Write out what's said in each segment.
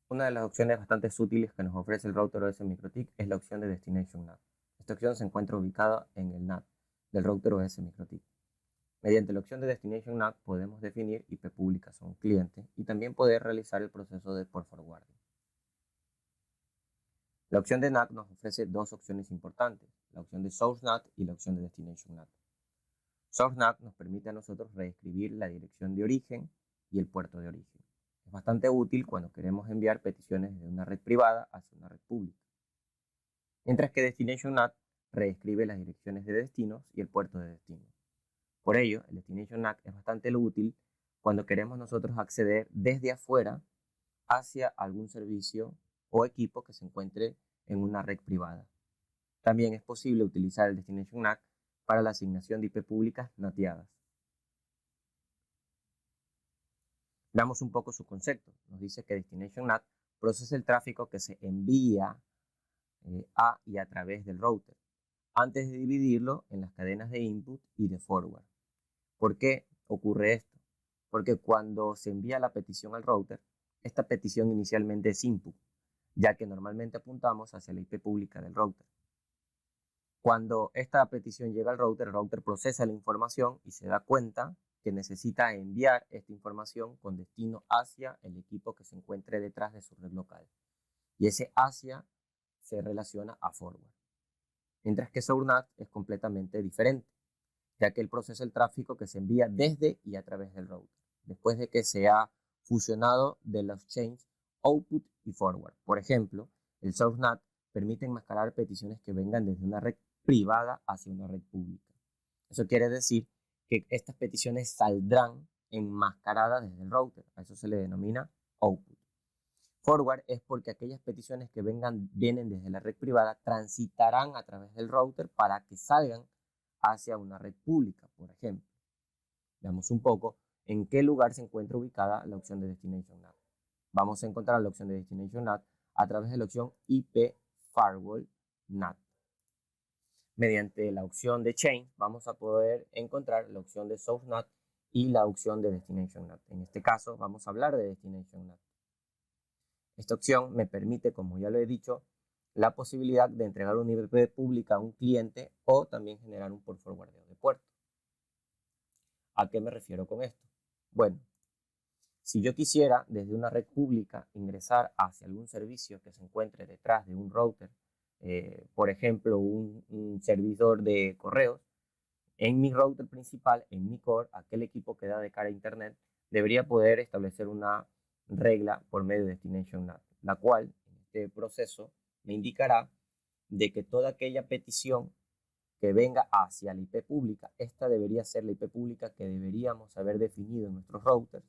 Una de las opciones bastante útiles que nos ofrece el router OS MikroTik es la opción de Destination NAT. Esta opción se encuentra ubicada en el NAT del router OS MikroTik. Mediante la opción de Destination NAT podemos definir IP públicas a un cliente y también poder realizar el proceso de port forwarding. La opción de NAT nos ofrece dos opciones importantes, la opción de Source NAT y la opción de Destination NAT. Source NAT nos permite a nosotros reescribir la dirección de origen y el puerto de origen. Es bastante útil cuando queremos enviar peticiones de una red privada hacia una red pública. Mientras que Destination NAT reescribe las direcciones de destinos y el puerto de destino. Por ello, el Destination NAT es bastante útil cuando queremos nosotros acceder desde afuera hacia algún servicio o equipo que se encuentre en una red privada. También es posible utilizar el Destination NAT para la asignación de IP públicas nateadas. Veamos un poco su concepto. Nos dice que Destination NAT procesa el tráfico que se envía a y a través del router, antes de dividirlo en las cadenas de input y de forward. ¿Por qué ocurre esto? Porque cuando se envía la petición al router, esta petición inicialmente es input, ya que normalmente apuntamos hacia la IP pública del router. Cuando esta petición llega al router, el router procesa la información y se da cuenta que necesita enviar esta información con destino hacia el equipo que se encuentre detrás de su red local. Y ese hacia se relaciona a forward. Mientras que SourceNAT es completamente diferente, ya que él procesa el tráfico que se envía desde y a través del router, después de que se ha fusionado de los chains output y forward. Por ejemplo, el SourceNAT permite enmascarar peticiones que vengan desde una red privada hacia una red pública. Eso quiere decir que estas peticiones saldrán enmascaradas desde el router. A eso se le denomina output. Forward es porque aquellas peticiones que vienen desde la red privada transitarán a través del router para que salgan hacia una red pública, por ejemplo. Veamos un poco en qué lugar se encuentra ubicada la opción de Destination NAT. Vamos a encontrar la opción de Destination NAT a través de la opción IP Firewall NAT. Mediante la opción de Chain vamos a poder encontrar la opción de Source NAT y la opción de Destination NAT. En este caso vamos a hablar de Destination NAT. Esta opción me permite, como ya lo he dicho, la posibilidad de entregar una IP pública a un cliente o también generar un port forwardeo de puerto. ¿A qué me refiero con esto? Bueno, si yo quisiera desde una red pública ingresar hacia algún servicio que se encuentre detrás de un router, por ejemplo, un servidor de correos, en mi router principal, en mi core, aquel equipo que da de cara a Internet, debería poder establecer una regla por medio de Destination NAT, la cual en este proceso me indicará de que toda aquella petición que venga hacia la IP pública, esta debería ser la IP pública que deberíamos haber definido en nuestros routers,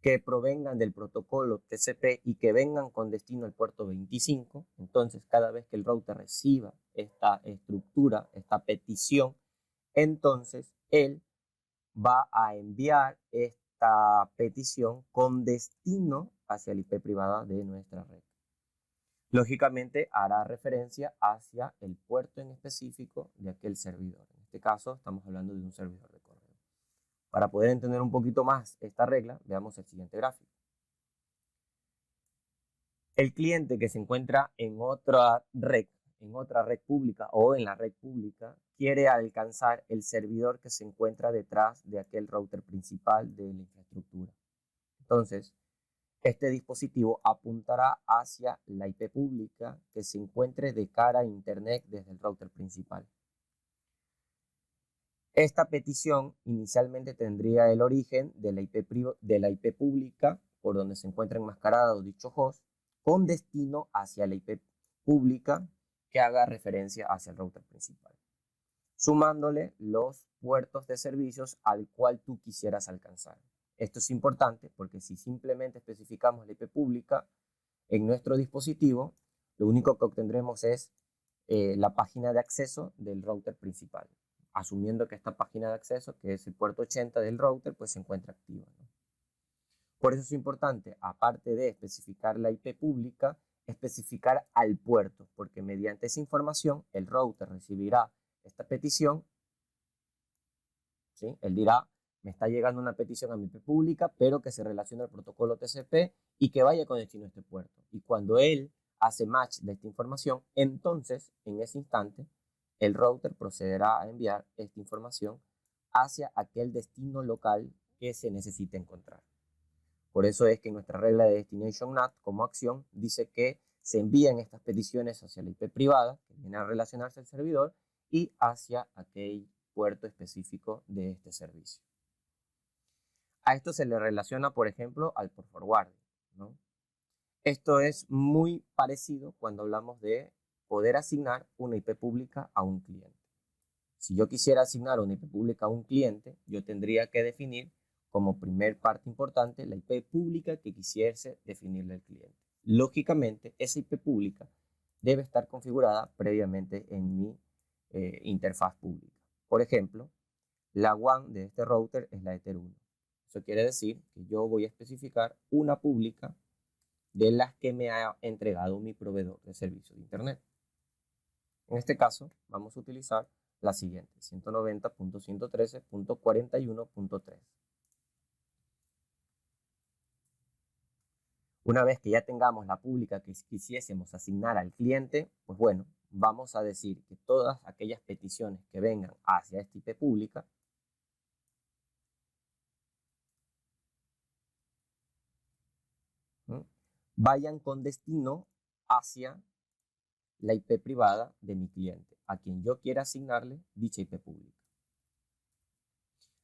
que provengan del protocolo TCP y que vengan con destino al puerto 25. Entonces, cada vez que el router reciba esta estructura, esta petición, entonces él va a enviar esta petición con destino hacia la IP privada de nuestra red. Lógicamente hará referencia hacia el puerto en específico de aquel servidor. En este caso estamos hablando de un servidor de correo. Para poder entender un poquito más esta regla, veamos el siguiente gráfico. El cliente que se encuentra en otra red pública o en la red pública, quiere alcanzar el servidor que se encuentra detrás de aquel router principal de la infraestructura. Entonces, este dispositivo apuntará hacia la IP pública que se encuentre de cara a Internet desde el router principal. Esta petición inicialmente tendría el origen de la IP pública por donde se encuentra enmascarado dicho host, con destino hacia la IP pública que haga referencia hacia el router principal, sumándole los puertos de servicios al cual tú quisieras alcanzar. Esto es importante porque si simplemente especificamos la IP pública en nuestro dispositivo, lo único que obtendremos es la página de acceso del router principal, asumiendo que esta página de acceso, que es el puerto 80 del router, pues se encuentra activa, ¿no? Por eso es importante, aparte de especificar la IP pública, especificar al puerto, porque mediante esa información el router recibirá esta petición, ¿sí? Él dirá me está llegando una petición a mi IP pública, pero que se relaciona al protocolo TCP y que vaya con destino a este puerto. Y cuando él hace match de esta información, entonces, en ese instante, el router procederá a enviar esta información hacia aquel destino local que se necesite encontrar. Por eso es que nuestra regla de Destination NAT como acción dice que se envían estas peticiones hacia la IP privada, que viene a relacionarse al servidor, y hacia aquel puerto específico de este servicio. A esto se le relaciona, por ejemplo, al port forwarding, ¿no? Esto es muy parecido cuando hablamos de poder asignar una IP pública a un cliente. Si yo quisiera asignar una IP pública a un cliente, yo tendría que definir como primer parte importante la IP pública que quisiese definirle al cliente. Lógicamente, esa IP pública debe estar configurada previamente en mi interfaz pública. Por ejemplo, la WAN de este router es la Ether 1. Eso quiere decir que yo voy a especificar una pública de las que me ha entregado mi proveedor de servicio de Internet. En este caso, vamos a utilizar la siguiente, 190.113.41.3. Una vez que ya tengamos la pública que quisiésemos asignar al cliente, pues bueno, vamos a decir que todas aquellas peticiones que vengan hacia esta IP pública vayan con destino hacia la IP privada de mi cliente, a quien yo quiera asignarle dicha IP pública.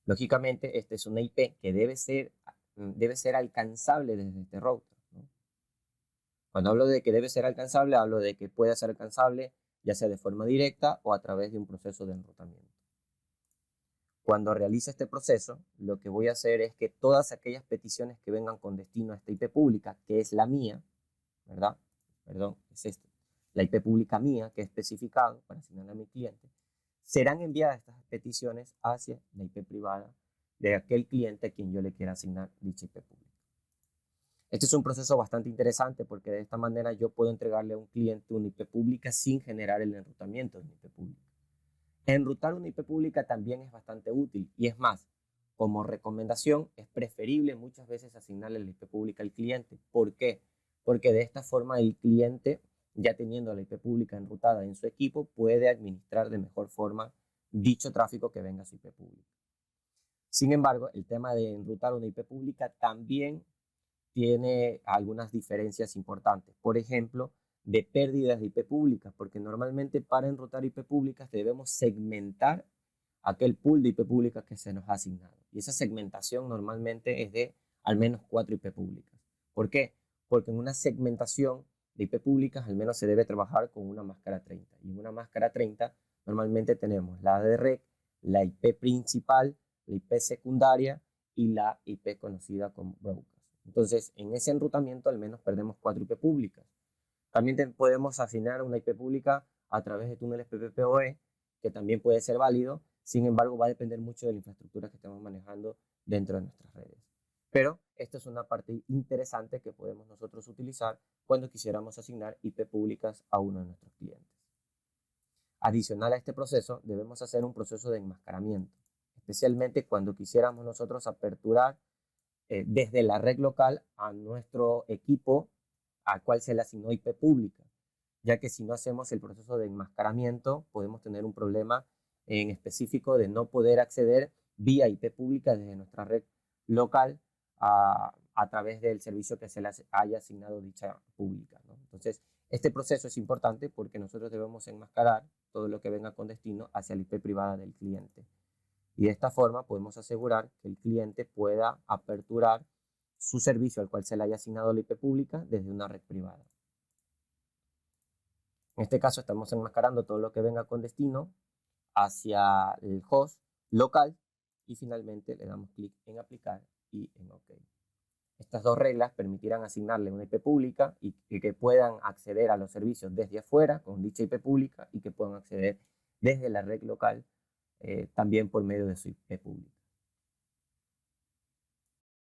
Lógicamente, esta es una IP que debe ser alcanzable desde este router, ¿no? Cuando hablo de que debe ser alcanzable, hablo de que pueda ser alcanzable ya sea de forma directa o a través de un proceso de enrutamiento. Cuando realice este proceso, lo que voy a hacer es que todas aquellas peticiones que vengan con destino a esta IP pública, que es la mía, ¿verdad? Perdón, es esta, la IP pública mía que he especificado para asignarle a mi cliente, serán enviadas estas peticiones hacia la IP privada de aquel cliente a quien yo le quiera asignar dicha IP pública. Este es un proceso bastante interesante porque de esta manera yo puedo entregarle a un cliente una IP pública sin generar el enrutamiento de una IP pública. Enrutar una IP pública también es bastante útil y es más, como recomendación es preferible muchas veces asignarle la IP pública al cliente. ¿Por qué? Porque de esta forma el cliente, ya teniendo la IP pública enrutada en su equipo, puede administrar de mejor forma dicho tráfico que venga a su IP pública. Sin embargo, el tema de enrutar una IP pública también tiene algunas diferencias importantes. Por ejemplo, de pérdidas de IP públicas, porque normalmente para enrutar IP públicas debemos segmentar aquel pool de IP públicas que se nos ha asignado. Y esa segmentación normalmente es de al menos 4 IP públicas. ¿Por qué? Porque en una segmentación de IP públicas al menos se debe trabajar con una máscara 30. Y en una máscara 30 normalmente tenemos la de REC, la IP principal, la IP secundaria y la IP conocida como broker. Entonces, en ese enrutamiento al menos perdemos 4 IP públicas. También podemos asignar una IP pública a través de túneles PPPoE, que también puede ser válido. Sin embargo, va a depender mucho de la infraestructura que estemos manejando dentro de nuestras redes. Pero esta es una parte interesante que podemos nosotros utilizar cuando quisiéramos asignar IP públicas a uno de nuestros clientes. Adicional a este proceso, debemos hacer un proceso de enmascaramiento, especialmente cuando quisiéramos nosotros aperturar desde la red local a nuestro equipo al cual se le asignó IP pública, ya que si no hacemos el proceso de enmascaramiento podemos tener un problema en específico de no poder acceder vía IP pública desde nuestra red local a través del servicio que se le haya asignado dicha pública, ¿no? Entonces, este proceso es importante porque nosotros debemos enmascarar todo lo que venga con destino hacia la IP privada del cliente. Y de esta forma podemos asegurar que el cliente pueda aperturar su servicio al cual se le haya asignado la IP pública desde una red privada. En este caso estamos enmascarando todo lo que venga con destino hacia el host local y finalmente le damos clic en aplicar y en OK. Estas dos reglas permitirán asignarle una IP pública y que puedan acceder a los servicios desde afuera con dicha IP pública y que puedan acceder desde la red local también por medio de su IP pública.